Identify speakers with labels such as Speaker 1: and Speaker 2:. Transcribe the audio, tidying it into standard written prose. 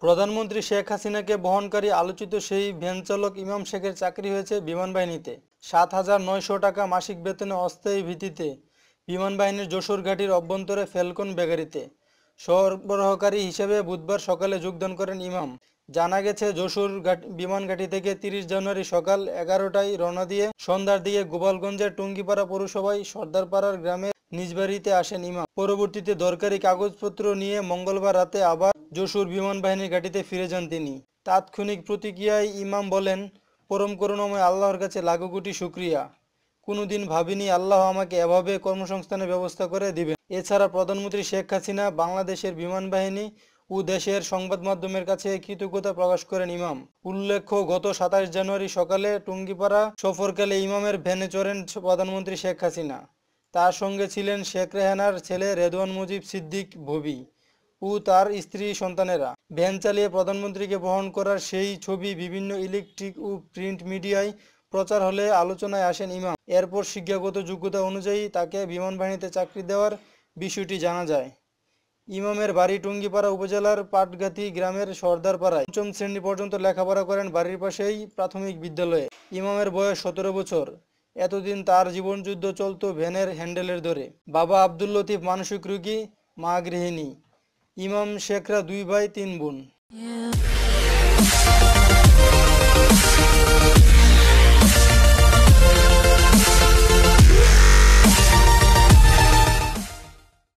Speaker 1: প্রধানমন্ত্রী শেখ হাসিনাকে বহনকারী আলোচিত সেই ভ্যানচালক ইমাম শেখের চাকরি হয়েছে বিমান বাহিনীতে। ৭,৯০০ টাকা মাসিক বেতনে অস্থায়ী ভিত্তিতে বিমান বাহিনীর যশোর ঘাঁটির অভ্যন্তরে ফ্যালকন বেগারিতে সরবরাহকারী হিসেবে বুধবার সকালে যোগদান করেন ইমাম। জানা গেছে, যশোর বিমান ঘাঁটি থেকে ৩০ জানুয়ারি সকাল ১১টায় রওনা দিয়ে সন্ধ্যার দিকে গোপালগঞ্জের টুঙ্গিপাড়া পৌরসভায় সর্দারপাড়ার গ্রামে নিজ বাড়িতে আসেন ইমাম। পরবর্তীতে দরকারি কাগজপত্র নিয়ে মঙ্গলবার রাতে আবার যশোর বিমান বাহিনীর ঘাঁটিতে ফিরে যান তিনি। তাৎক্ষণিক প্রতিক্রিয়ায় ইমাম বলেন, পরম করুণাময় আল্লাহর কাছে লাখো কোটি শুকরিয়া। কোনোদিন ভাবিনি আল্লাহ আমাকে এভাবে কর্মসংস্থানের ব্যবস্থা করে দিবেন। এছাড়া প্রধানমন্ত্রী শেখ হাসিনা, বাংলাদেশের বিমান বাহিনী ও দেশের সংবাদ মাধ্যমের কাছে কৃতজ্ঞতা প্রকাশ করেন ইমাম। উল্লেখ্য, গত ২৭ জানুয়ারি সকালে টুঙ্গিপাড়া সফরকালে ইমামের ভ্যানে চড়েন প্রধানমন্ত্রী শেখ হাসিনা। তার সঙ্গে ছিলেন শেখ রেহানার ছেলে রেদওয়ান মুজিব সিদ্দিক ভবি ও তার স্ত্রী সন্তানেরা। ভ্যান চালিয়ে প্রধানমন্ত্রীকে বহন করার সেই ছবি বিভিন্ন ইলেকট্রিক ও প্রিন্ট মিডিয়ায় প্রচার হলে আলোচনায় আসেন ইমাম। এরপর শিক্ষাগত যোগ্যতা অনুযায়ী তাকে বিমান বাহিনীতে চাকরি দেওয়ার বিষয়টি জানা যায়। ইমামের বাড়ি টুঙ্গিপাড়া উপজেলার পাটগাতি গ্রামের সর্দারপাড়ায়। ৫ম শ্রেণী পর্যন্ত লেখাপড়া করেন বাড়ির পাশেই প্রাথমিক বিদ্যালয়ে। ইমামের বয়স ১৭ বছর। এতদিন তার জীবনযুদ্ধ চলত ভ্যানের হ্যান্ডেলের ধরে। বাবা আব্দুল লতিফ মানসিক রোগী, মা গৃহিণী। ইমাম শেখরা ২ ভাই ৩ বোন।